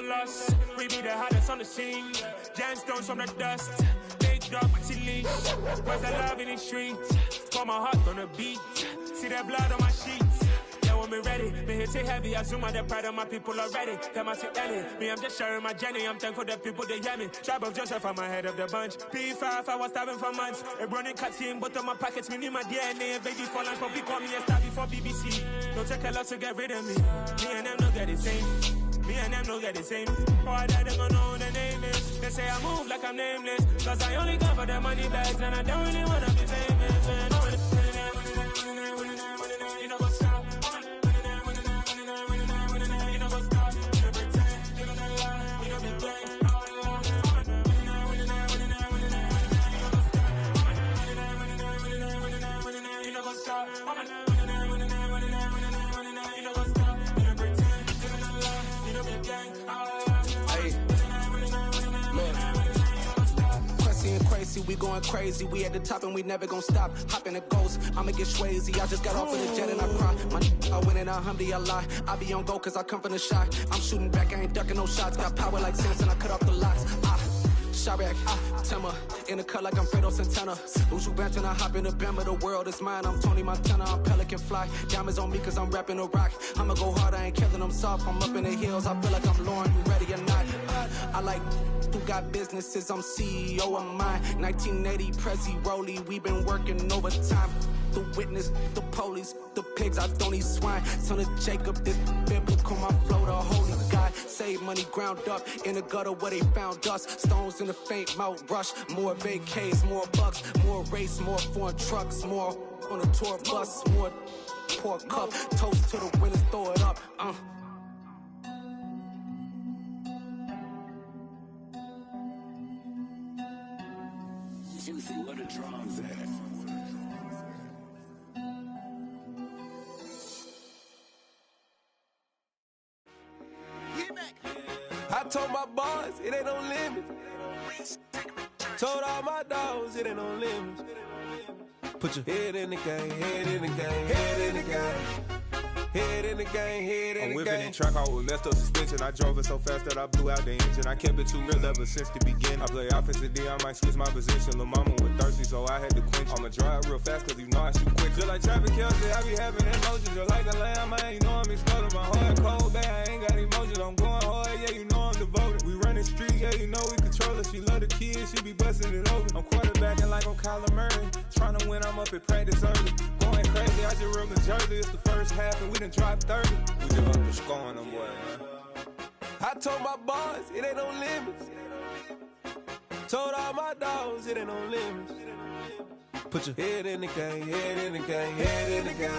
loss. We be the hottest on the scene. Gemstones from the dust. Big dog with leash. Where's the love in the streets? Pour my heart on the beat. See that blood on my sheets. Yeah, when me ready, me hit it heavy. I zoom out the pride of my people already. Them I see Ellie. Me, I'm just sharing my journey. I'm thankful the people they hear me. Tribe of Joseph, I'm ahead of the bunch. P5, I was starving for months. A running cut team, but on my pockets, me need my DNA. Baby for lunch, but we call me a star before BBC. Don't take a lot to get rid of me. Me and them don't get the same. Me and them don't get the same. Boy, that they gon' know who the name is. They say I move like I'm nameless. Cause I only come for the money bags. And I don't really wanna be famous. Man. You know what's up? You know what's up? You pretend. You know that lie. You know the game. You know what's up? Crazy, we going crazy. We at the top and we never gonna stop. Hop in the ghost, I'ma get swayzy. I just got off of the jet and I cry. I win in a lie. I be on go cause I come from the shot. I'm shooting back, I ain't ducking no shots. Got power like Samson, I cut off the locks. Shabak, Timmer, in the cut like I'm Fredo Santana. Uju Banton, I hop in the Bama, the world is mine. I'm Tony Montana, I'm Pelican Fly. Diamonds on me cause I'm rapping a rock. I'ma go hard, I ain't killing them soft. I'm up in the hills, I feel like I'm Lauren, you ready or not? I like who got businesses, I'm CEO of mine. 1980 Prezi Rolly, we been working overtime. The witness, the police, the pigs, I don't eat swine. Son of Jacob, this biblical, my flow, the holy God. Save money ground up in the gutter where they found us. Stones in the faint mouth rush. More vacays, more bucks, more race, more foreign trucks, more on a tour bus, more pour cup. Toast to the winners, throw it up. Juicy, what a drums at. I told my boys it ain't no limit. Told all my dogs it ain't no limit. Put your head in the game, head in the game, head in the game. Head in the game, head in the game. I'm whipping in track, I was messed up suspension. I drove it so fast that I blew out the engine. I kept it too real ever since the beginning. I play offensive D, I might switch my position. Lil' mama was thirsty, so I had to quench. I'ma drive real fast, cause you know I shoot quick. Just like traffic Kelsey, I be having emotions. Just like a lamb, man, you know I'm exploding. My heart cold, bad, I ain't got emotions. I'm going hard, yeah, you know I'm devoted. We running streets, yeah, you know we control it. She love the kids, she be busting it over. I'm quarterbacking like I'm Kyler Murray. Trying to win, I'm up at practice early. Going crazy, I just real the jersey. It's the first half and we done dropped 30. We just up to scoring them, boy, man. I told my boys it ain't no limits. Told all my dogs it ain't no limits. Put your head in the game, head in the game, head in the game.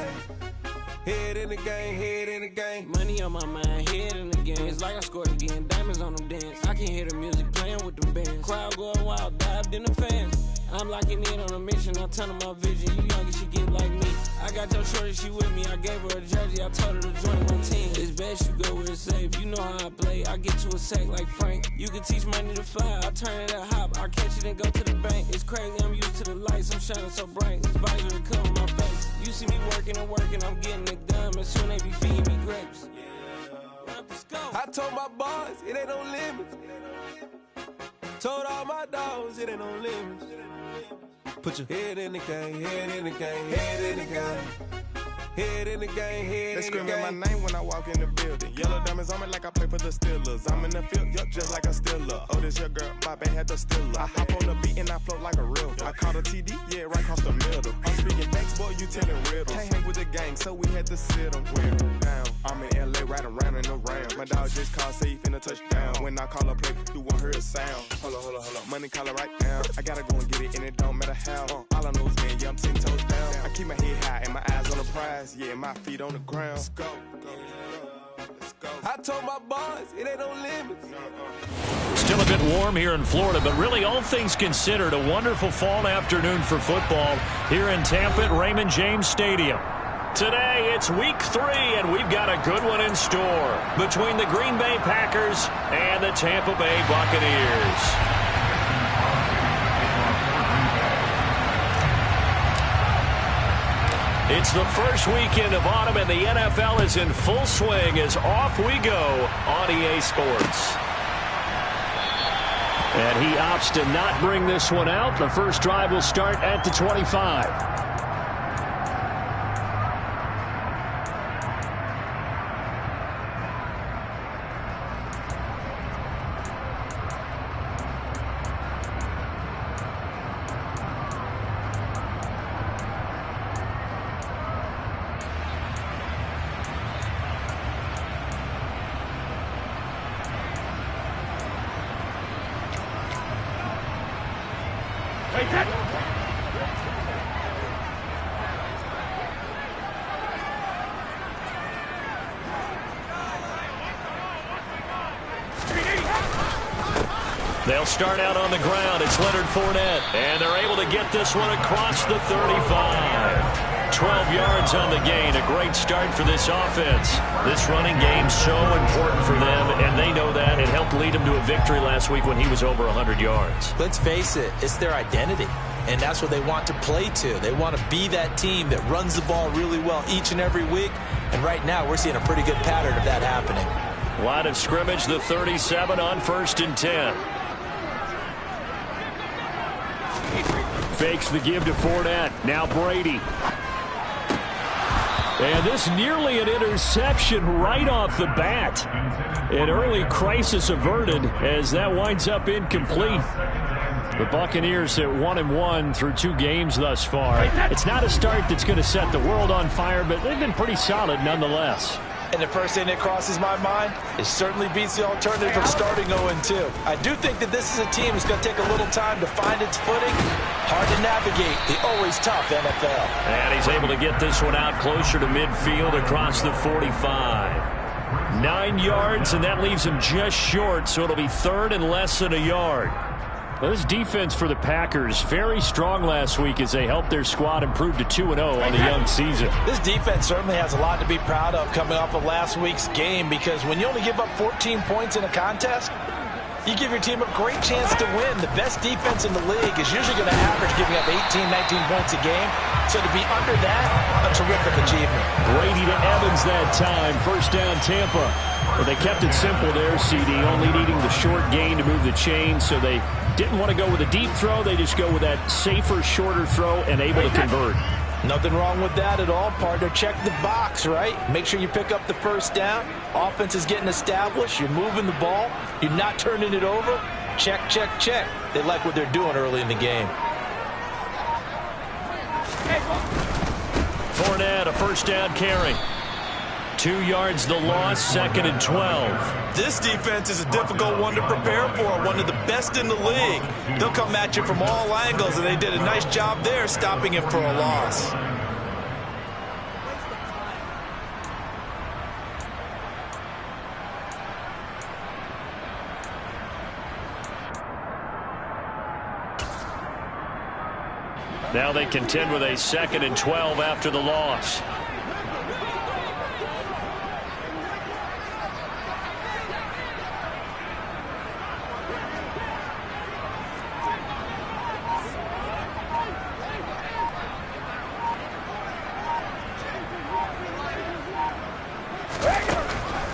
Head in the game, head in the game. Money on my mind, head in the game. It's like I scored again, diamonds on them dance. I can hear the music playing with them bands. Crowd going wild, dived in the fans. I'm locking in on a mission, I tell her my vision. You young, she get like me. I got your shorty, she with me. I gave her a jersey, I told her to join my team. It's best you go where it's safe. You know how I play. I get to a sack like Frank. You can teach money to fly. I turn it a hop. I catch it and go to the bank. It's crazy, I'm used to the lights. I'm shining so bright. This visor will cover my face. You see me working and working. I'm getting it done. And soon they be feeding me grapes. I told my boys it ain't no limits. Told all my dogs it ain't no limits. Put your head in the game, head in the game, head in the game. Head in the game, head in the game. They screaming my name when I walk in the building. Yellow diamonds on me like I play for the Steelers. I'm in the field, yup, just like a Steeler. Oh, this your girl, my band had the Steeler. I hop on the beat and I float like a real. I caught a TD, yeah, right across the middle. I'm speaking thanks, boy, you telling riddles. Can't hang with the gang, so we had to sit them down. I'm in LA, riding around in the round. My dog just called, say he finna touchdown. When I call a play, you won't hear a sound. Hold on, money calling right now. I gotta go and get it, and it don't matter how. All I know is, man, yeah, I'm 10 toes down. I keep my head high and my eyes on the prize. Yeah, my feet on the ground. Let's go. I told my boys it ain't no limits. Still a bit warm here in Florida, but really all things considered, a wonderful fall afternoon for football here in Tampa at Raymond James Stadium. Today it's week 3, and we've got a good one in store between the Green Bay Packers and the Tampa Bay Buccaneers. It's the first weekend of autumn, and the NFL is in full swing as off we go on EA Sports. And he opts to not bring this one out. The first drive will start at the 25. They'll start out on the ground. It's Leonard Fournette, and they're able to get this one across the 35. 12 yards on the gain. A great start for this offense. This running game so important for them, and they know that. It helped lead them to a victory last week when he was over 100 yards. Let's face it, it's their identity, and that's what they want to play to. They want to be that team that runs the ball really well each and every week, and right now we're seeing a pretty good pattern of that happening. Line of scrimmage, the 37 on 1st and 10. Fakes the give to Fournette. Now Brady. And this nearly an interception right off the bat. An early crisis averted as that winds up incomplete. The Buccaneers at 1-1 through 2 games thus far. It's not a start that's going to set the world on fire, but they've been pretty solid nonetheless. And the first thing that crosses my mind, it certainly beats the alternative of starting 0-2. I do think that this is a team that's going to take a little time to find its footing. Hard to navigate the always tough NFL. And he's able to get this one out closer to midfield across the 45. 9 yards, and that leaves him just short, so it'll be 3rd and less than a yard. Well, this defense for the Packers, very strong last week as they helped their squad improve to 2-0 on the young season. This defense certainly has a lot to be proud of coming off of last week's game, because when you only give up 14 points in a contest, you give your team a great chance to win. The best defense in the league is usually going to average giving up 18, 19 points a game. So to be under that, a terrific achievement. Brady to Evans that time. First down, Tampa. Well, they kept it simple there, CD, only needing the short gain to move the chain, so they didn't want to go with a deep throw. They just go with that safer, shorter throw and able to convert. Nothing wrong with that at all, partner. Check the box, right? Make sure you pick up the first down. Offense is getting established. You're moving the ball. You're not turning it over. Check, check, check. They like what they're doing early in the game. Fournette, a first down carry. 2 yards the loss, 2nd and 12. This defense is a difficult one to prepare for, one of the best in the league. They'll come at you from all angles, and they did a nice job there stopping him for a loss. Now they contend with a 2nd and 12 after the loss.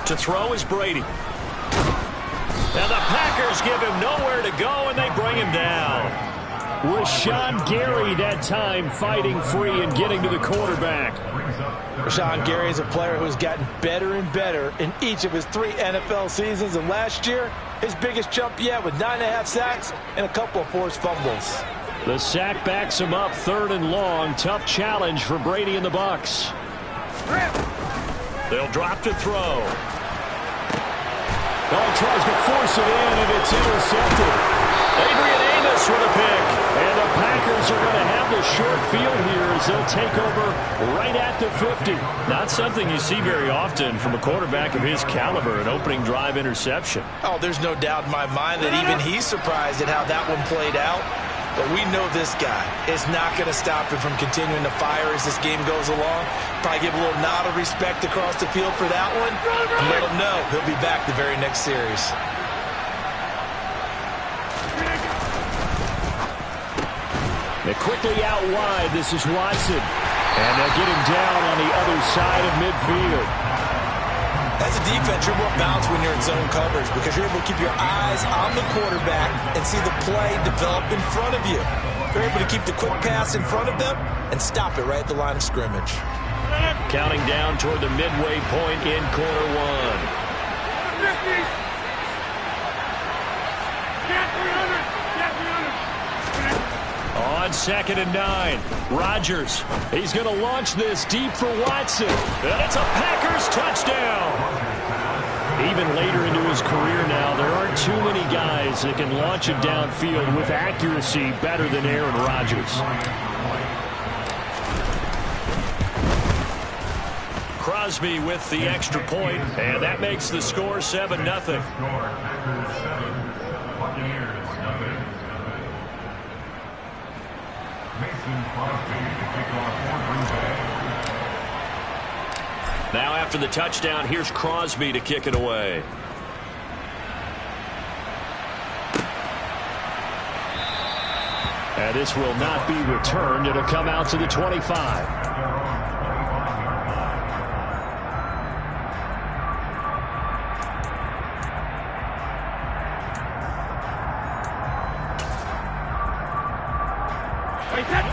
To throw is Brady. And the Packers give him nowhere to go, and they bring him down. Rashawn Gary that time fighting free and getting to the quarterback. Rashawn Gary is a player who's gotten better and better in each of his 3 NFL seasons. And last year, his biggest jump yet with 9.5 sacks and a couple of forced fumbles. The sack backs him up, 3rd and long. Tough challenge for Brady and the Bucs. They'll drop to throw. Ball tries to force it in, and it's intercepted. Adrian Amos with a pick. And the Packers are going to have the short field here as they'll take over right at the 50. Not something you see very often from a quarterback of his caliber, an opening drive interception. Oh, there's no doubt in my mind that even he's surprised at how that one played out. But we know this guy is not going to stop him from continuing to fire as this game goes along. Probably give a little nod of respect across the field for that one. And let him know he'll be back the very next series. They're quickly out wide. This is Watson. And they'll get him down on the other side of midfield. As a defense, you're more balanced when you're in zone coverage because you're able to keep your eyes on the quarterback and see the play develop in front of you. You're able to keep the quick pass in front of them and stop it right at the line of scrimmage. Counting down toward the midway point in quarter one. On 2nd and 9, Rodgers. He's going to launch this deep for Watson. And it's a Packers touchdown. Even later into his career now, there aren't too many guys that can launch it downfield with accuracy better than Aaron Rodgers. Crosby with the extra point, and that makes the score 7-0. Now after the touchdown, here's Crosby to kick it away. And this will not be returned. It'll come out to the 25.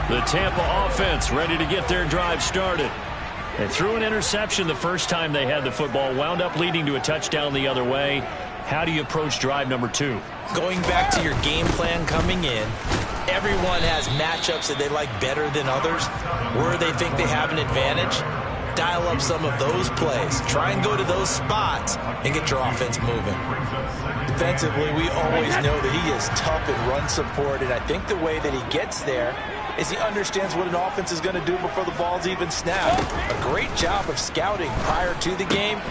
The Tampa offense ready to get their drive started. They threw an interception the first time they had the football, wound up leading to a touchdown the other way. How do you approach drive number 2? Going back to your game plan coming in, everyone has matchups that they like better than others, where they think they have an advantage. Dial up some of those plays. Try and go to those spots and get your offense moving. Defensively, we always know that he is tough in run support, and I think the way that he gets there is he understands what an offense is going to do before the ball's even snapped. A great job of scouting prior to the game,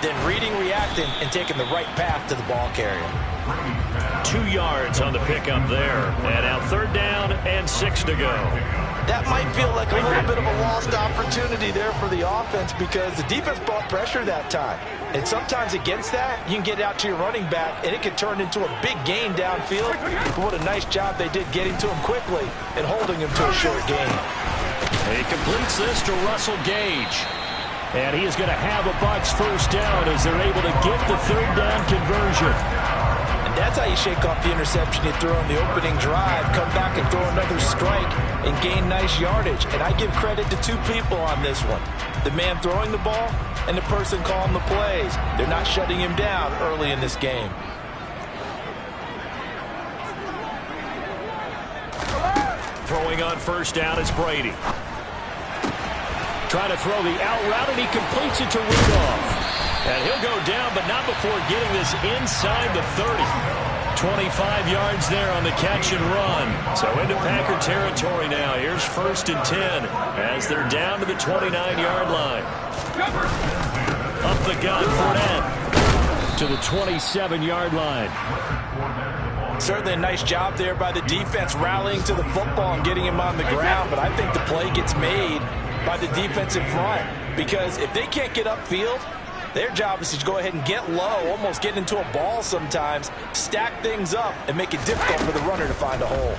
then reading, reacting, and taking the right path to the ball carrier. 2 yards on the pickup there. And now 3rd down and 6 to go. That might feel like a little bit of a lost opportunity there for the offense because the defense brought pressure that time. And sometimes against that, you can get out to your running back, and it can turn into a big gain downfield. But what a nice job they did getting to him quickly and holding him to a short gain. He completes this to Russell Gage. And he is going to have a Bucs 1st down as they're able to get the 3rd down conversion. That's how you shake off the interception you threw on the opening drive, come back and throw another strike and gain nice yardage. And I give credit to 2 people on this one. The man throwing the ball and the person calling the plays. They're not shutting him down early in this game. Throwing on 1st down is Brady. Trying to throw the out route, and he completes it to Rudolph. And he'll go down, but not before getting this inside the 30. 25 yards there on the catch and run. So into Packer territory now. Here's 1st and 10 as they're down to the 29-yard line. Up the gun, Fournette to the 27-yard line. Certainly a nice job there by the defense rallying to the football and getting him on the ground. But I think the play gets made by the defensive front because if they can't get upfield, their job is to go ahead and get low, almost get into a ball sometimes, stack things up, and make it difficult for the runner to find a hole.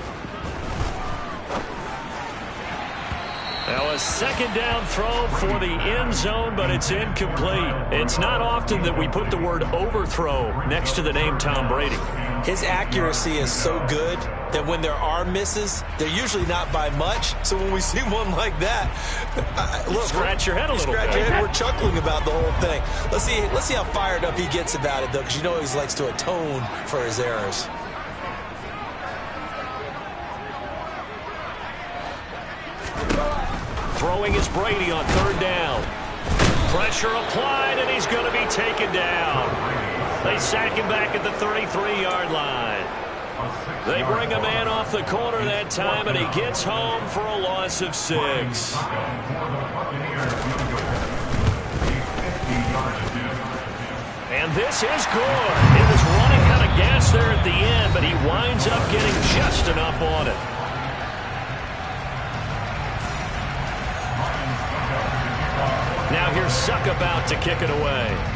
Now a 2nd down throw for the end zone, but it's incomplete. It's not often that we put the word overthrow next to the name Tom Brady. His accuracy is so good that when there are misses, they're usually not by much. So when we see one like that, look, scratch your head a little bit. Scratch your head. We're chuckling about the whole thing. Let's see how fired up he gets about it, though, because you know he likes to atone for his errors. Throwing is Brady on 3rd down. Pressure applied, and he's going to be taken down. They sack him back at the 33-yard line. They bring a man off the corner that time, and he gets home for a loss of 6. And this is good. It was running out of gas there at the end, but he winds up getting just enough on it. Now here's Suck about to kick it away.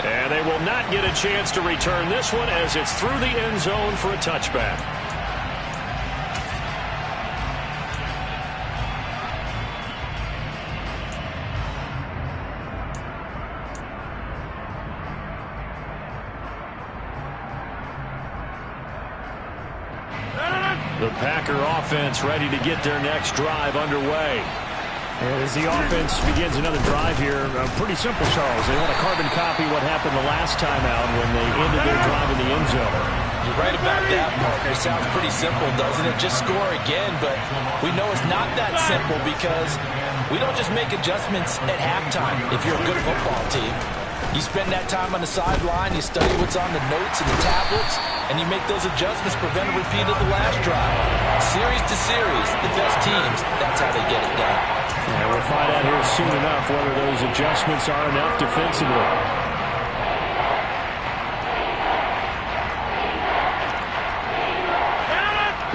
And they will not get a chance to return this one as it's through the end zone for a touchback. The Packer offense ready to get their next drive underway. As the offense begins another drive here, pretty simple, Charles. They want to carbon copy what happened the last time out when they ended their drive in the end zone. You're right about that, partner. Sounds pretty simple, doesn't it? Just score again, but we know it's not that simple because we don't just make adjustments at halftime if you're a good football team. You spend that time on the sideline, you study what's on the notes and the tablets, and you make those adjustments, prevent a repeat of the last drive. Series to series, the best teams, that's how they get it done. And we'll find out here soon enough whether those adjustments are enough defensively.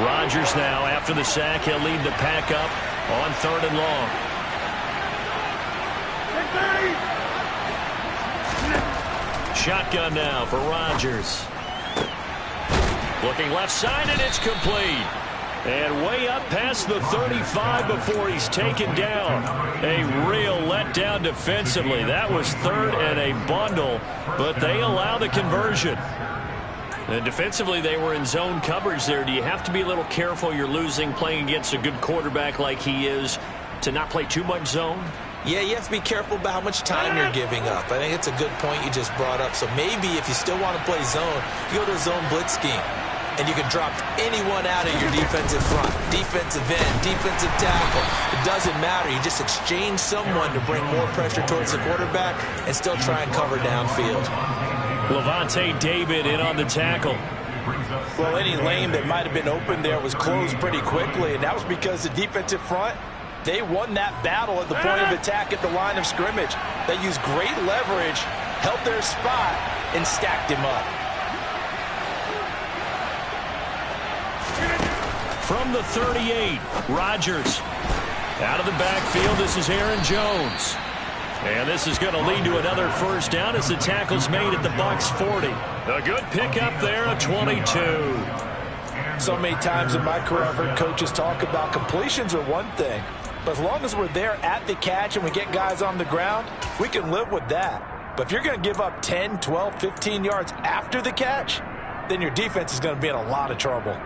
Rodgers now, after the sack, he'll lead the pack up on 3rd and long. Shotgun now for Rodgers. Looking left side, and it's complete. And way up past the 35 before he's taken down. A real letdown defensively. That was 3rd and a bundle, but they allow the conversion. And defensively, they were in zone coverage there. Do you have to be a little careful? You're losing, playing against a good quarterback like he is, to not play too much zone? Yeah, you have to be careful about how much time you're giving up. I think it's a good point you just brought up. So maybe if you still want to play zone, you go to a zone blitz scheme. And you can drop anyone out of your defensive front, defensive end, defensive tackle. It doesn't matter. You just exchange someone to bring more pressure towards the quarterback and still try and cover downfield. Levante David in on the tackle. Well, any lane that might have been open there was closed pretty quickly, and that was because the defensive front, they won that battle at the point of attack at the line of scrimmage. They used great leverage, held their spot, and stacked him up. From the 38, Rodgers. Out of the backfield, this is Aaron Jones. And this is going to lead to another first down as the tackle's made at the Bucs 40. A good pickup there, a 22. So many times in my career, I've heard coaches talk about completions are one thing. But as long as we're there at the catch and we get guys on the ground, we can live with that. But if you're going to give up 10, 12, 15 yards after the catch, then your defense is going to be in a lot of trouble.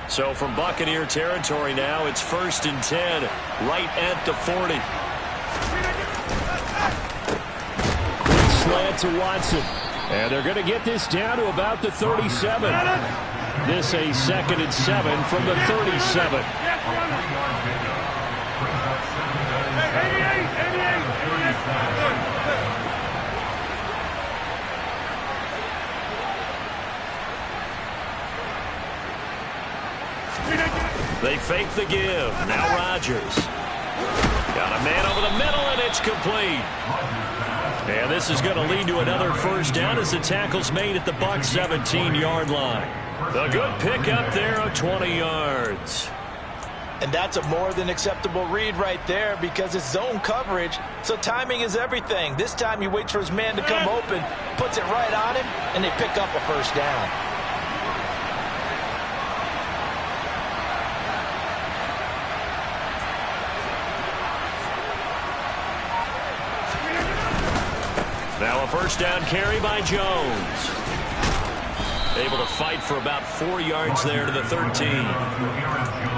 So from Buccaneer territory now, it's 1st and 10, right at the 40. Quick slant to Watson. And they're going to get this down to about the 37. This a 2nd and 7 from the 37. They fake the give. Now Rodgers. Got a man over the middle, and it's complete. And this is going to lead to another first down as the tackle's made at the Bucs 17-yard line. A good pickup there of 20 yards. And that's a more than acceptable read right there because it's zone coverage, so timing is everything. This time he waits for his man to come open, puts it right on him, and they pick up a first down. Now a first down carry by Jones. Able to fight for about 4 yards there to the 13.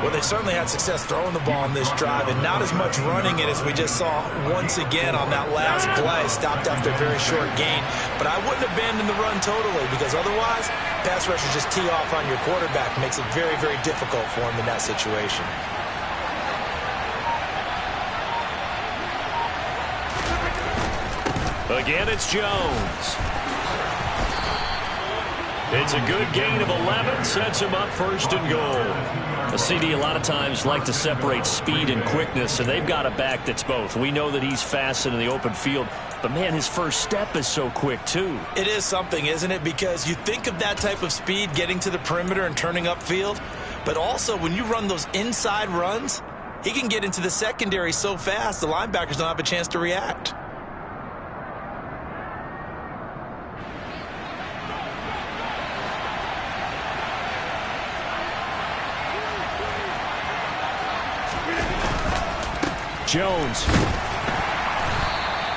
Well, they certainly had success throwing the ball in this drive and not as much running it as we just saw once again on that last play. Stopped after a very short gain. But I wouldn't abandon the run totally because otherwise, pass rushers just tee off on your quarterback. Makes it very, very difficult for him in that situation. Again, it's Jones. It's a good gain of 11, sets him up 1st and goal. A CD a lot of times like to separate speed and quickness, and they've got a back that's both. We know that he's fast in the open field, but man, his first step is so quick too. It is something, isn't it? Because you think of that type of speed getting to the perimeter and turning upfield, but also when you run those inside runs, he can get into the secondary so fast the linebackers don't have a chance to react. Jones.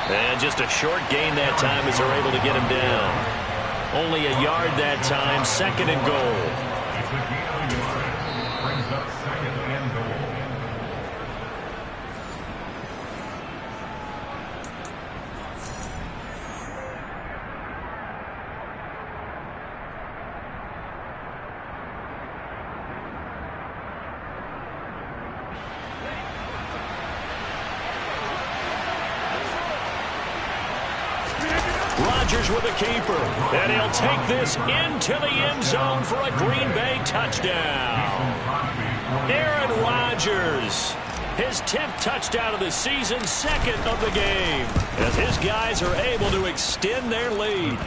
And just a short gain that time as they're able to get him down. Only a yard that time, 2nd and goal. Rodgers with a keeper, and he'll take this into the end zone for a Green Bay touchdown. Aaron Rodgers, his 10th touchdown of the season, 2nd of the game, as his guys are able to extend their lead.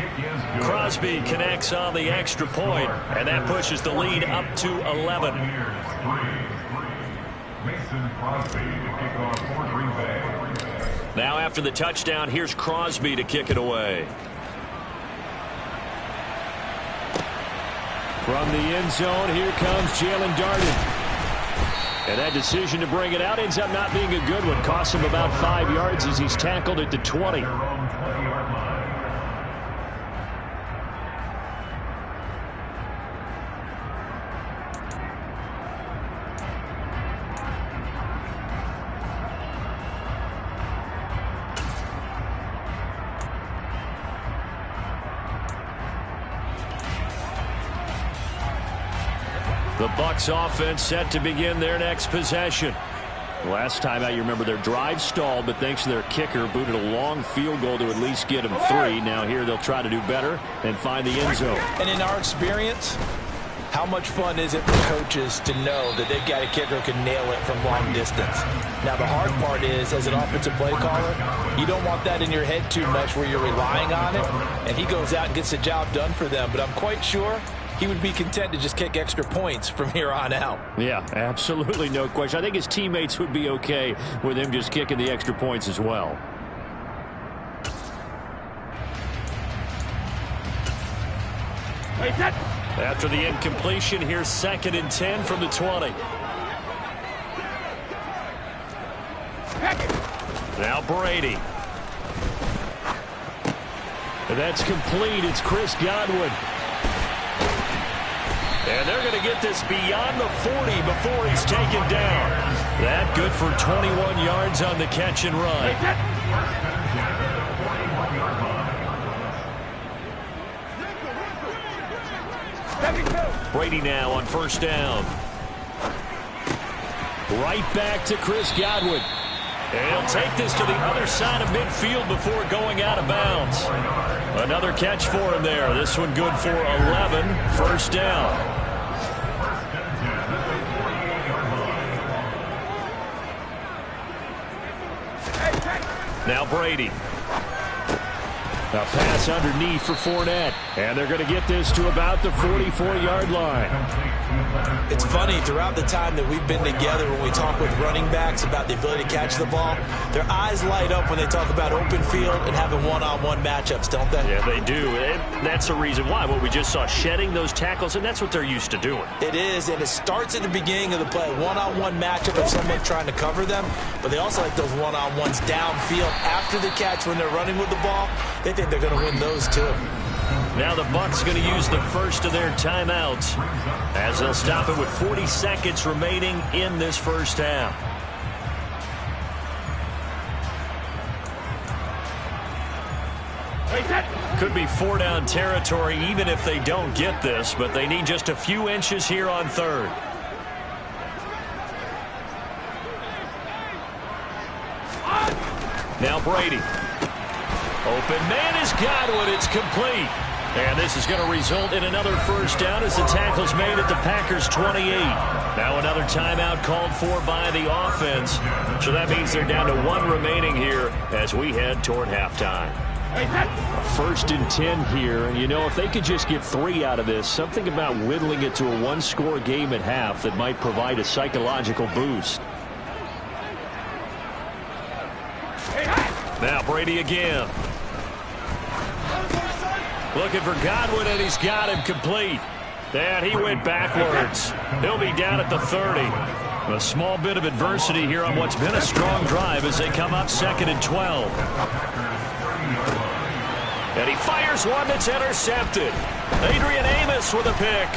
Crosby connects on the extra point, and that pushes the lead up to 11. Now after the touchdown, here's Crosby to kick it away. From the end zone, here comes Jalen Darden. And that decision to bring it out ends up not being a good one. Costs him about 5 yards as he's tackled at the 20. The Bucs offense set to begin their next possession. Last time out, you remember their drive stalled, but thanks to their kicker, booted a long field goal to at least get them 3. Now here they'll try to do better and find the end zone. And in our experience, how much fun is it for coaches to know that they've got a kicker who can nail it from long distance? Now, the hard part is, as an offensive play caller, you don't want that in your head too much where you're relying on it, and he goes out and gets the job done for them. But I'm quite sure he would be content to just kick extra points from here on out. Yeah, absolutely no question. I think his teammates would be okay with him just kicking the extra points as well. After the incompletion, here's 2nd and 10 from the 20. Now Brady. And that's complete. It's Chris Godwin. And they're going to get this beyond the 40 before he's taken down. That good for 21 yards on the catch and run. Brady now on 1st down. Right back to Chris Godwin. And he'll take this to the other side of midfield before going out of bounds. Another catch for him there. This one good for 11. 1st down. Now Brady. A pass underneath for Fournette. And they're going to get this to about the 44-yard line. It's funny, throughout the time that we've been together, when we talk with running backs about the ability to catch the ball, their eyes light up when they talk about open field and having one-on-one matchups, don't they? Yeah, they do. And that's the reason why. What we just saw, shedding those tackles, and that's what they're used to doing. It is, and it starts at the beginning of the play. One-on-one matchup of someone trying to cover them, but they also like those one-on-ones downfield after the catch when they're running with the ball. They think they're going to win those too. Now the Bucs going to use the first of their timeouts as they'll stop it with 40 seconds remaining in this first half. Could be 4-down territory even if they don't get this, but they need just a few inches here on 3rd. Now Brady. Open man is Godwin. It's complete. And this is going to result in another 1st down as the tackle's made at the Packers' 28. Now another timeout called for by the offense. So that means they're down to 1 remaining here as we head toward halftime. 1st and 10 here. And, you know, if they could just get 3 out of this, something about whittling it to a 1-score game at half that might provide a psychological boost. Now Brady again. Looking for Godwin, and he's got him complete. And he went backwards. He'll be down at the 30. A small bit of adversity here on what's been a strong drive as they come up 2nd and 12. And he fires one that's intercepted. Adrian Amos with a pick.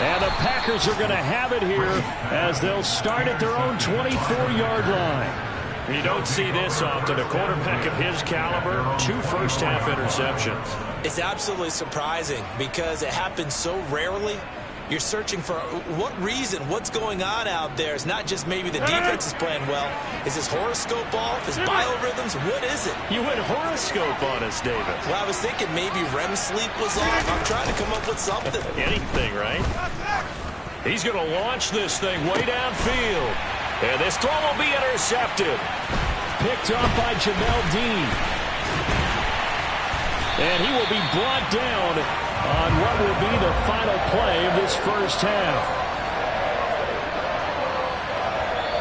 And the Packers are going to have it here as they'll start at their own 24-yard line. You don't see this often. A quarterback of his caliber, 2 first-half interceptions. It's absolutely surprising because it happens so rarely. You're searching for what reason, what's going on out there. It's not just maybe the defense is playing well. Is his horoscope off? His biorhythms? What is it? You went horoscope on us, David. Well, I was thinking maybe REM sleep was off. I'm trying to come up with something. Anything, right? He's going to launch this thing way downfield. And this throw will be intercepted. Picked up by Jamel Dean. And he will be brought down on what will be the final play of this first half.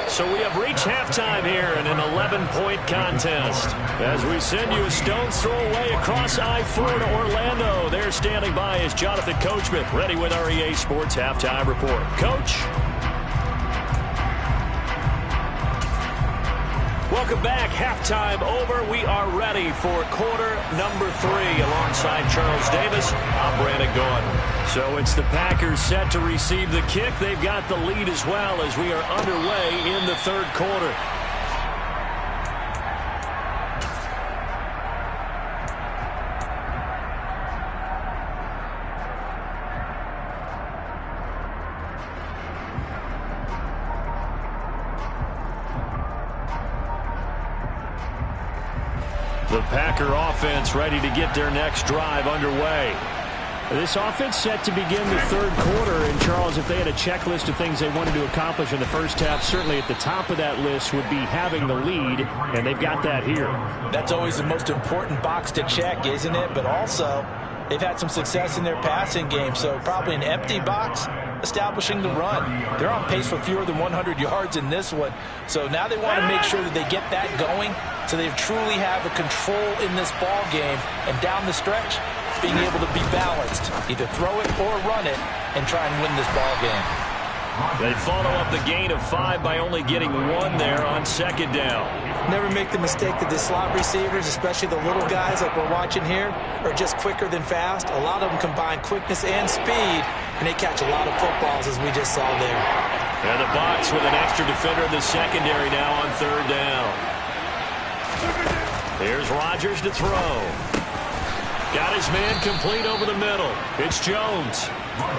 So we have reached halftime here in an 11-point contest. As we send you a stone's throw away across I-4 to Orlando. There standing by is Jonathan Coachman, ready with our EA Sports Halftime Report. Coach? Welcome back. Halftime over. We are ready for quarter number 3 alongside Charles Davis. I'm Brandon Gordon. So it's the Packers set to receive the kick. They've got the lead as well as we are underway in the third quarter. The Packer offense ready to get their next drive underway. This offense set to begin the third quarter. And, Charles, if they had a checklist of things they wanted to accomplish in the first half, certainly at the top of that list would be having the lead, and they've got that here. That's always the most important box to check, isn't it? But also, they've had some success in their passing game, so probably an empty box establishing the run. They're on pace for fewer than 100 yards in this one, so now they want to make sure that they get that going so they truly have a control in this ball game, and down the stretch, being able to be balanced, either throw it or run it, and try and win this ball game. They follow up the gain of 5 by only getting 1 there on second down. Never make the mistake that the slot receivers, especially the little guys like we're watching here, are just quicker than fast. A lot of them combine quickness and speed, and they catch a lot of footballs, as we just saw there. And the Bucs with an extra defender in the secondary now on third down. Here's Rodgers to throw. Got his man complete over the middle. It's Jones.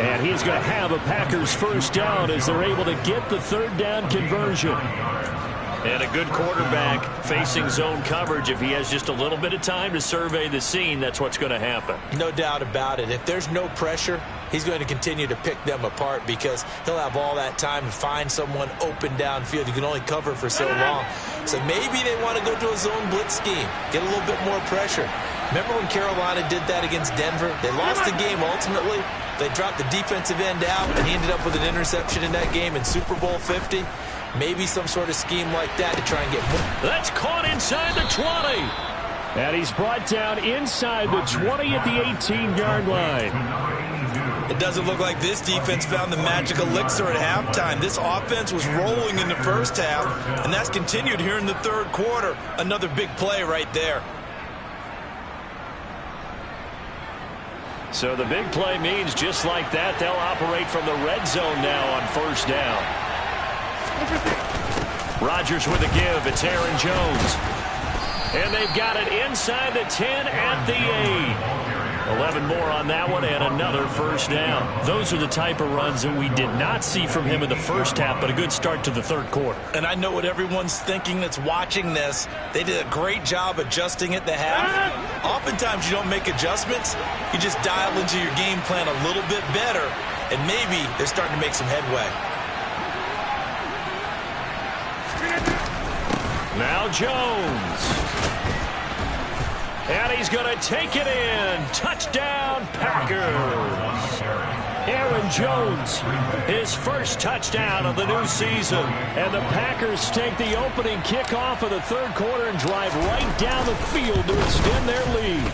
And he's going to have a Packers first down as they're able to get the third down conversion. And a good quarterback facing zone coverage. If he has just a little bit of time to survey the scene, that's what's going to happen. No doubt about it. If there's no pressure, he's going to continue to pick them apart because he'll have all that time to find someone open downfield. You can only cover for so long. So maybe they want to go to a zone blitz scheme, get a little bit more pressure. Remember when Carolina did that against Denver? They lost the game ultimately. They dropped the defensive end out, and he ended up with an interception in that game in Super Bowl 50. Maybe some sort of scheme like that to try and get more. That's caught inside the 20. And he's brought down inside the 20 at the 18-yard line. It doesn't look like this defense found the magic elixir at halftime. This offense was rolling in the first half, and that's continued here in the third quarter. Another big play right there. So the big play means just like that, they'll operate from the red zone now on first down. Rodgers with a give. It's Aaron Jones. And they've got it inside the 10 at the 8. 11 more on that one and another first down. Those are the type of runs that we did not see from him in the first half, but a good start to the third quarter. And I know what everyone's thinking that's watching this. They did a great job adjusting at the half. Oftentimes you don't make adjustments. You just dial into your game plan a little bit better, and maybe they're starting to make some headway. Now Jones. And he's going to take it in. Touchdown, Packers. Aaron Jones, his first touchdown of the new season. And the Packers take the opening kickoff of the third quarter and drive right down the field to extend their lead.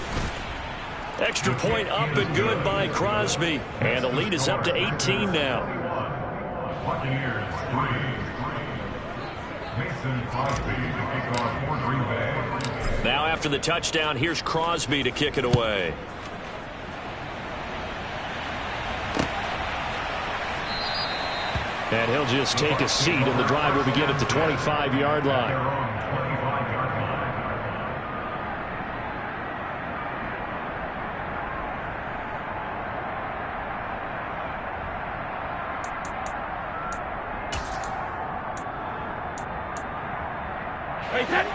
Extra point up and good by Crosby. And the lead is up to 18 now. Buccaneers 3. Mason Crosby to kick off for Green Bay. Now after the touchdown, here's Crosby to kick it away. And he'll just take a seat, and the drive will begin at the 25-yard line.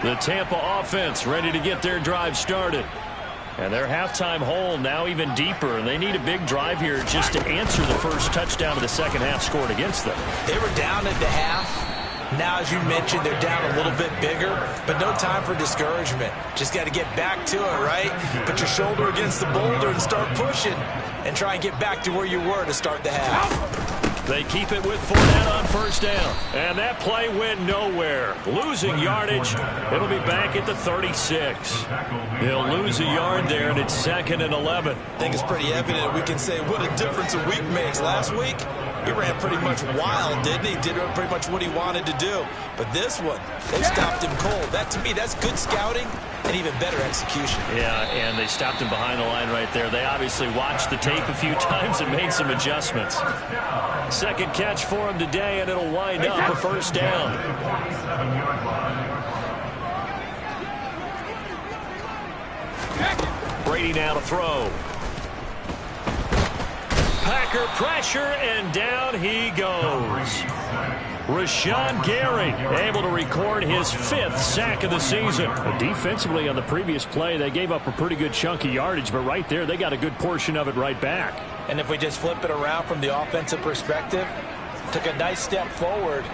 The Tampa offense ready to get their drive started. And their halftime hole now even deeper, and they need a big drive here just to answer the first touchdown of the second half scored against them. They were down at the half. Now, as you mentioned, they're down a little bit bigger, but no time for discouragement. Just got to get back to it, right? Put your shoulder against the boulder and start pushing and try and get back to where you were to start the half. They keep it with Fournette on first down. And that play went nowhere. Losing yardage. It'll be back at the 36. They'll lose a yard there, and it's 2nd and 11. I think it's pretty evident we can say what a difference a week makes. Last week, he ran pretty much wild, didn't he? Did pretty much what he wanted to do. But this one, they stopped him cold. That, to me, that's good scouting and even better execution. Yeah, and they stopped him behind the line right there. They obviously watched the tape a few times and made some adjustments. Second catch for him today, and it'll wind up a first down. Brady now to throw. Packer pressure, and down he goes. Rashawn Gary able to record his 5th sack of the season. Defensively on the previous play, they gave up a pretty good chunk of yardage, but right there, they got a good portion of it right back. And if we just flip it around from the offensive perspective, took a nice step forward,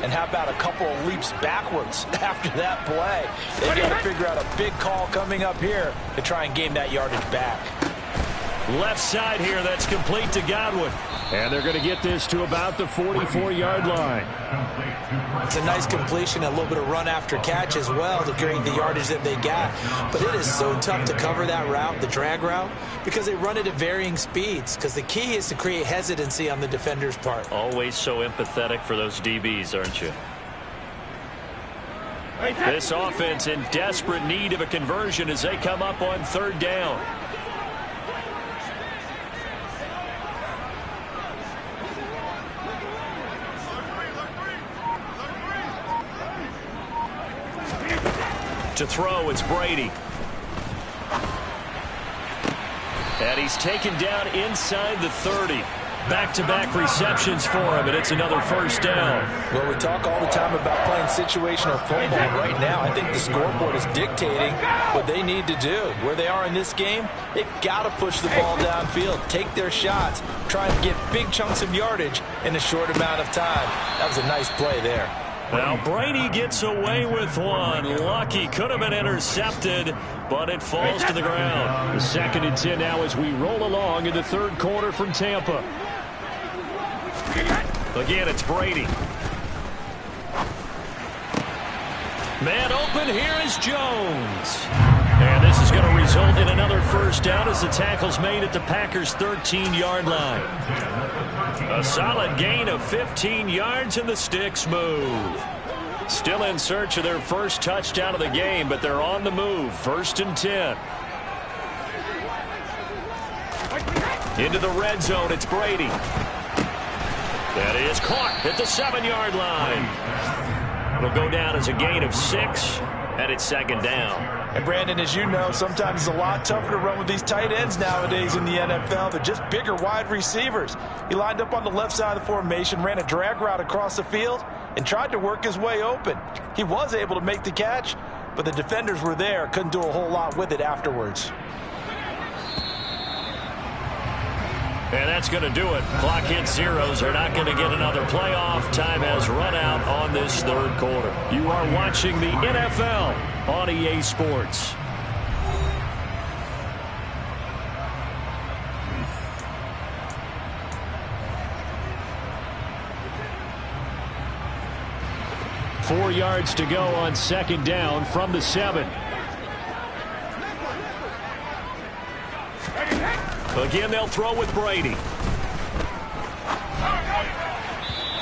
and how about a couple of leaps backwards after that play? They got to figure out a big call coming up here to try and gain that yardage back. Left side here, that's complete to Godwin. And they're going to get this to about the 44-yard line. It's a nice completion, a little bit of run after catch as well to create the yardage that they got. But it is so tough to cover that route, the drag route, because they run it at varying speeds. Because the key is to create hesitancy on the defender's part. Always so empathetic for those DBs, aren't you? This offense in desperate need of a conversion as they come up on 3rd down. To throw, it's Brady. And he's taken down inside the 30. Back-to-back receptions for him, and it's another first down. Well, we talk all the time about playing situational football. Right now, I think the scoreboard is dictating what they need to do. Where they are in this game, they've got to push the ball downfield, take their shots, try and get big chunks of yardage in a short amount of time. That was a nice play there. Now Brady gets away with one. Lucky, could have been intercepted, but it falls to the ground. 2nd and 10 now as we roll along in the 3rd quarter from Tampa. Again, it's Brady. Man open, here is Jones. And this is going to result in another first down as the tackle's made at the Packers' 13-yard line. A solid gain of 15 yards, and the sticks move. Still in search of their first touchdown of the game, but they're on the move. 1st and 10. Into the red zone, it's Brady. That is caught at the 7-yard line. It'll go down as a gain of 6, and it's 2nd down. And Brandon, as you know, sometimes it's a lot tougher to run with these tight ends nowadays in the NFL. They're just bigger wide receivers. He lined up on the left side of the formation, ran a drag route across the field, and tried to work his way open. He was able to make the catch, but the defenders were there, couldn't do a whole lot with it afterwards. And that's going to do it. Clock hits zeros. They're not going to get another playoff. Time has run out on this 3rd quarter. You are watching the NFL on EA Sports. Four yards to go on 2nd down from the 7. Again, they'll throw with Brady.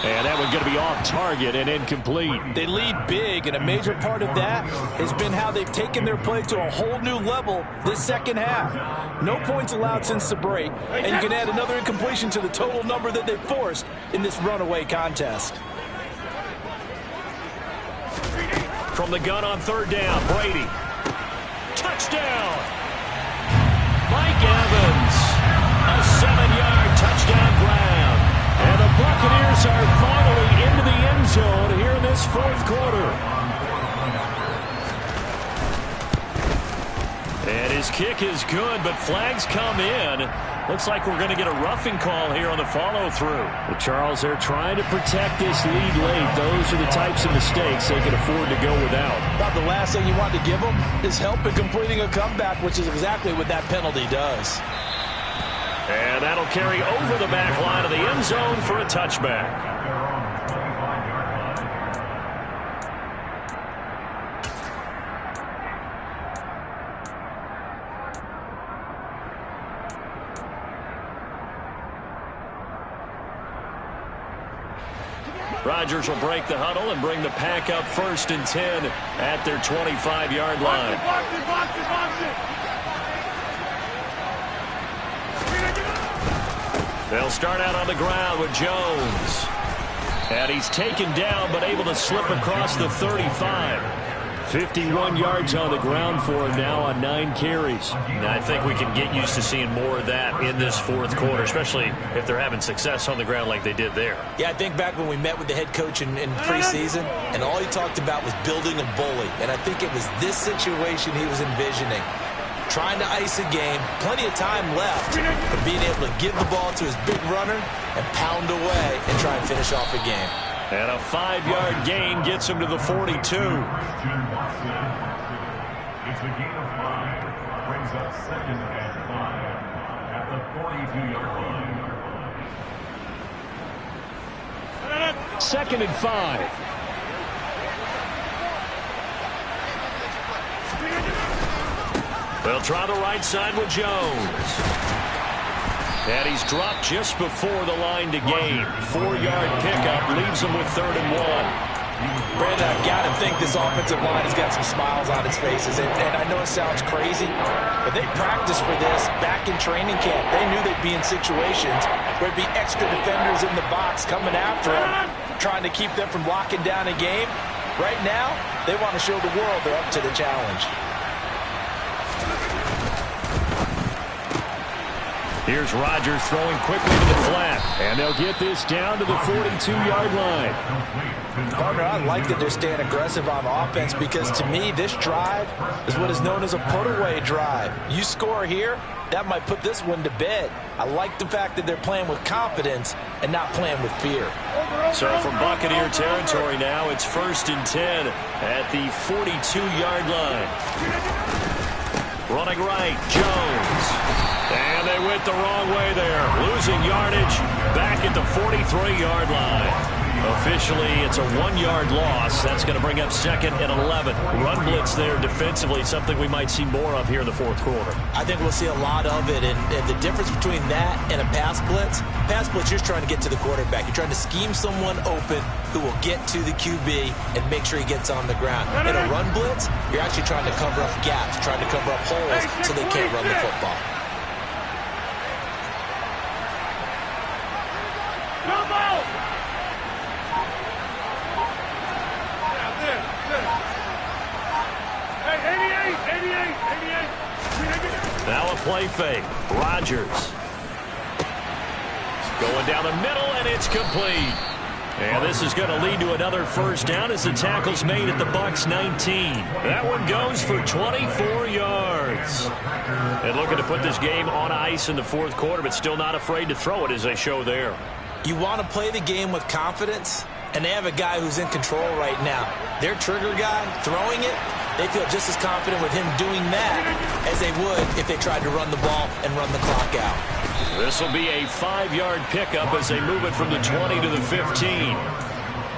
And that one's going to be off target and incomplete. They lead big, and a major part of that has been how they've taken their play to a whole new level this second half. No points allowed since the break, and you can add another incompletion to the total number that they've forced in this runaway contest. From the gun on third down, Brady. Touchdown! Mike Evans. A 7-yard touchdown grab. And the Buccaneers are finally into the end zone here in this fourth quarter. And his kick is good, but flags come in. Looks like we're going to get a roughing call here on the follow-through. Well, Charles, they're trying to protect this lead late. Those are the types of mistakes they can afford to go without. About the last thing you want to give them is help in completing a comeback, which is exactly what that penalty does. And that'll carry over the back line of the end zone for a touchback. Rodgers will break the huddle and bring the pack up 1st and 10 at their 25-yard line. They'll start out on the ground with Jones. And he's taken down but able to slip across the 35. 51 yards on the ground for him now on 9 carries. And I think we can get used to seeing more of that in this fourth quarter, especially if they're having success on the ground like they did there. Yeah, I think back when we met with the head coach in preseason, and all he talked about was building a bully. And I think it was this situation he was envisioning. Trying to ice a game, plenty of time left, but being able to give the ball to his big runner and pound away and try and finish off a game. And a 5-yard gain gets him to the 42. It's a gain of 5. Brings up 2nd and 5 at the 42-yard line. 2nd and 5. They'll try the right side with Jones. And he's dropped just before the line to gain. 4-yard pickup leaves him with 3rd and 1. Brandon, I've got to think this offensive line has got some smiles on its faces. And I know it sounds crazy, but they practiced for this back in training camp. They knew they'd be in situations where there'd be extra defenders in the box coming after them, trying to keep them from locking down a game. Right now, they want to show the world they're up to the challenge. Here's Rodgers throwing quickly to the flat. And they'll get this down to the 42-yard line. Partner, I like that they're staying aggressive on offense because, to me, this drive is what is known as a put-away drive. You score here, that might put this one to bed. I like the fact that they're playing with confidence and not playing with fear. So from Buccaneer territory now, it's 1st and 10 at the 42-yard line. Running right, Jones. And they went the wrong way there. Losing yardage back at the 43-yard line. Officially, it's a 1-yard loss. That's going to bring up 2nd and 11. Run blitz there defensively, something we might see more of here in the fourth quarter. I think we'll see a lot of it. And the difference between that and a pass blitz, you're just trying to get to the quarterback. You're trying to scheme someone open who will get to the QB and make sure he gets on the ground. In a run blitz, you're actually trying to cover up gaps, trying to cover up holes so they can't run the football. Now a play fake. Rodgers. Going down the middle, and it's complete. And this is going to lead to another first down as the tackle's made at the Bucs 19. That one goes for 24 yards. And looking to put this game on ice in the fourth quarter, but still not afraid to throw it as they show there. You want to play the game with confidence, and they have a guy who's in control right now. Their trigger guy throwing it, they feel just as confident with him doing that as they would if they tried to run the ball and run the clock out. This will be a 5-yard pickup as they move it from the 20 to the 15.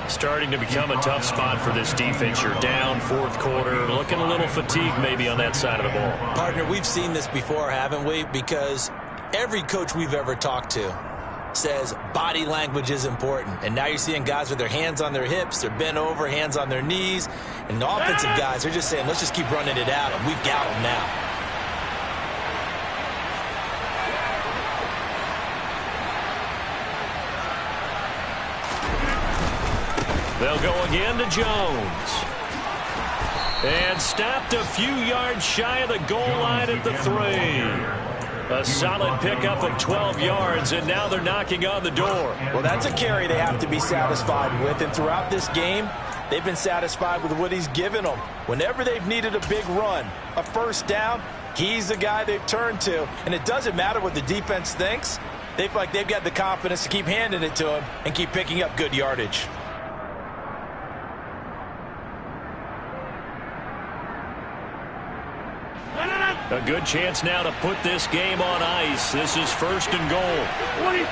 Starting to become a tough spot for this defense. You're down fourth quarter, looking a little fatigued maybe on that side of the ball. Partner, we've seen this before, haven't we? Because every coach we've ever talked to, says body language is important. And now you're seeing guys with their hands on their hips, they're bent over, hands on their knees. And the offensive guys are just saying, let's just keep running it out, and we've got them now. They'll go again to Jones. And stopped a few yards shy of the goal line at the 3. A solid pickup of 12 yards, and now they're knocking on the door. Well, that's a carry they have to be satisfied with, and throughout this game, they've been satisfied with what he's given them. Whenever they've needed a big run, a first down, he's the guy they've turned to. And it doesn't matter what the defense thinks. They feel like they've got the confidence to keep handing it to him and keep picking up good yardage. A good chance now to put this game on ice. This is 1st and goal. 26.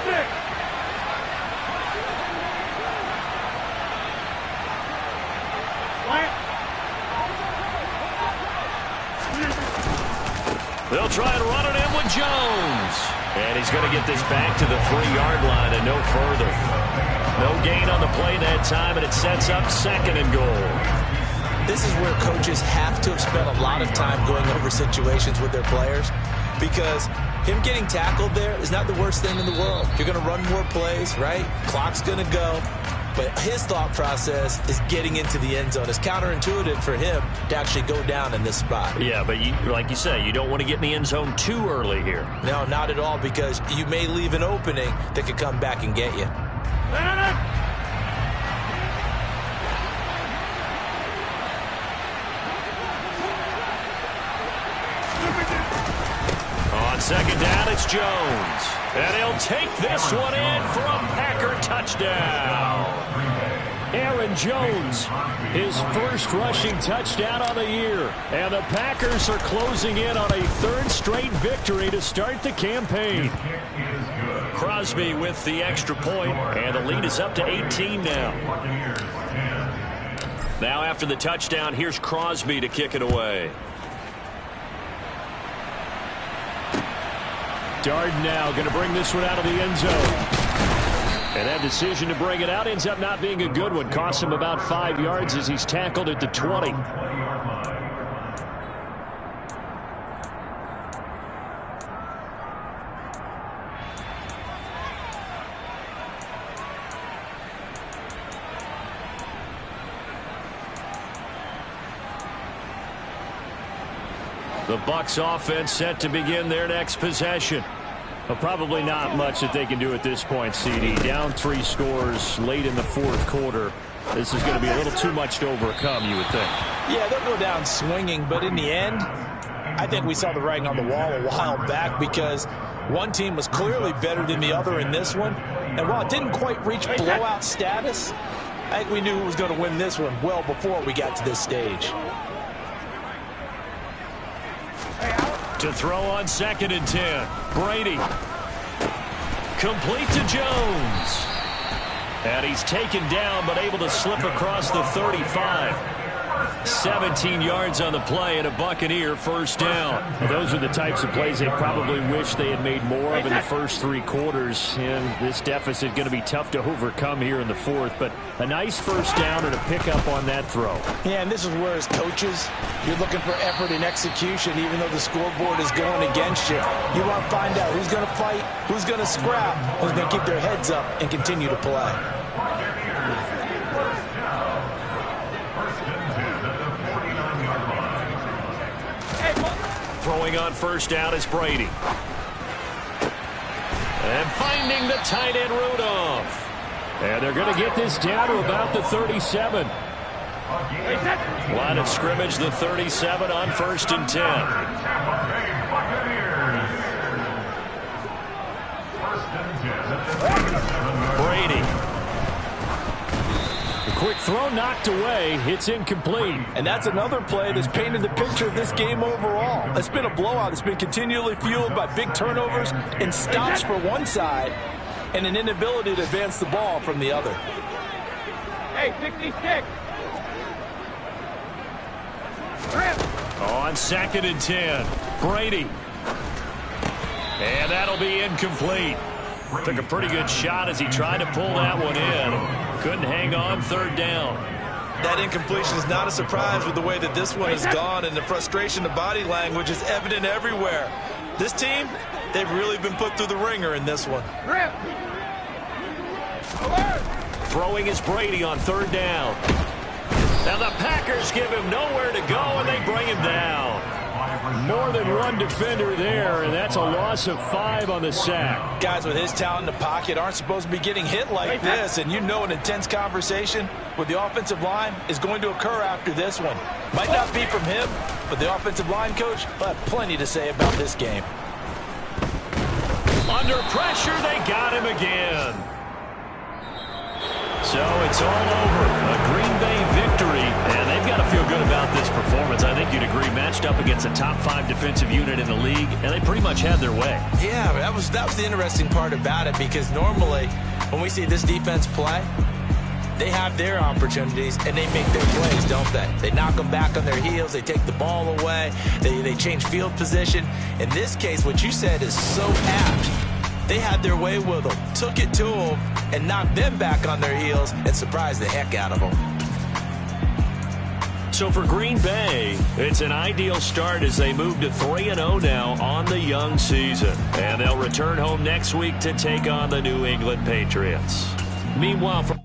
They'll try and run it in with Jones. And he's going to get this back to the 3-yard line and no further. No gain on the play that time, and it sets up 2nd and goal. This is where coaches have to have spent a lot of time going over situations with their players, because him getting tackled there is not the worst thing in the world. You're going to run more plays, right? Clock's going to go. But his thought process is getting into the end zone. It's counterintuitive for him to actually go down in this spot. Yeah, but like you say, you don't want to get in the end zone too early here. No, not at all, because you may leave an opening that could come back and get you. On 2nd down, it's Jones. And he'll take this one in for a Packer touchdown. Aaron Jones, his first rushing touchdown on the year. And the Packers are closing in on a 3rd straight victory to start the campaign. Crosby with the extra point, and the lead is up to 18 now. Now after the touchdown, here's Crosby to kick it away. Darden now going to bring this one out of the end zone. And that decision to bring it out ends up not being a good one. Costs him about 5 yards as he's tackled at the 20. The Bucs offense set to begin their next possession. Well, probably not much that they can do at this point, CD. Down 3 scores late in the 4th quarter. This is going to be a little too much to overcome, you would think. Yeah, they'll go down swinging, but in the end, I think we saw the writing on the wall a while back, because one team was clearly better than the other in this one. And while it didn't quite reach blowout status, I think we knew who was going to win this one well before we got to this stage. To throw on 2nd and 10. Brady. Complete to Jones. And he's taken down, but able to slip across the 35. 17 yards on the play, and a Buccaneer first down. Well, those are the types of plays they probably wish they had made more of in the first 3 quarters. And this deficit going to be tough to overcome here in the 4th. But a nice first down and a pickup on that throw. Yeah, and this is where, as coaches, you're looking for effort and execution, even though the scoreboard is going against you. You want to find out who's going to fight, who's going to scrap, who's going to keep their heads up and continue to play. Throwing on first down is Brady. And finding the tight end Rudolph. And they're going to get this down to about the 37. Line of scrimmage, the 37 on 1st and 10. Brady. Quick throw knocked away. It's incomplete. And that's another play that's painted the picture of this game overall. It's been a blowout. It's been continually fueled by big turnovers and stops for one side and an inability to advance the ball from the other. Hey, 66. On 2nd and 10. Brady. And that'll be incomplete. Took a pretty good shot as he tried to pull that one in. Couldn't hang on third down. That incompletion is not a surprise with the way that this one has gone, and the frustration, the body language is evident everywhere. This team, they've really been put through the ringer in this one. Throwing is Brady on third down. Now the Packers give him nowhere to go, and they bring him down. More than one defender there, and that's a loss of 5 on the sack. Guys with his talent in the pocket aren't supposed to be getting hit like this, and you know an intense conversation with the offensive line is going to occur after this one. Might not be from him, but the offensive line coach will have plenty to say about this game. Under pressure, they got him again. So it's all over. A Green Bay victory, and they've got to feel good about this performance. I think you'd agree, matched up against a top 5 defensive unit in the league, and they pretty much had their way. Yeah, that was the interesting part about it, because normally when we see this defense play, they have their opportunities and they make their plays, don't they? They knock them back on their heels. They take the ball away. They change field position. In this case, what you said is so apt. They had their way with them, took it to them, and knocked them back on their heels and surprised the heck out of them. So for Green Bay, it's an ideal start as they move to 3-0 now on the young season. And they'll return home next week to take on the New England Patriots. Meanwhile, for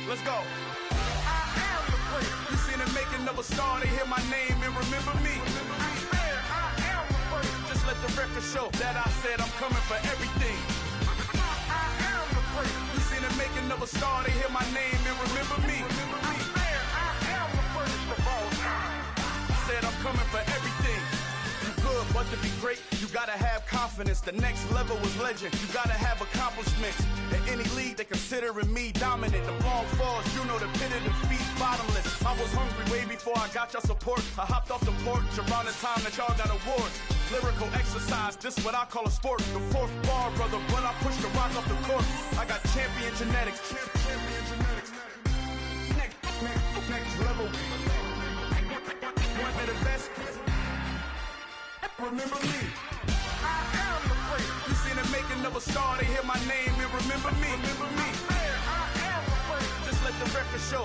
Let's go. I am the great. You seen the making of a star, they hear my name and remember me. I am the great. Just let the record show that I said I'm coming for everything. I am the great. You seen the making of a star, they hear my name and remember me. I am the greatest of all time. I said I'm coming for everything. You good, but to be great, you gotta have confidence. The next level was legend. You gotta have accomplishments. In any league, they considering me dominant. The long falls, you know the pit of defeat, bottomless. I was hungry way before I got your support. I hopped off the porch around the time that y'all got awards. Lyrical exercise, this what I call a sport. The fourth bar, brother, when I push the rock off the court. I got champion genetics. Champion genetics. Next level. One of the best. Remember me. I am the great. You seen the making of a star, they hear my name and remember me. I am the great. Just let the record show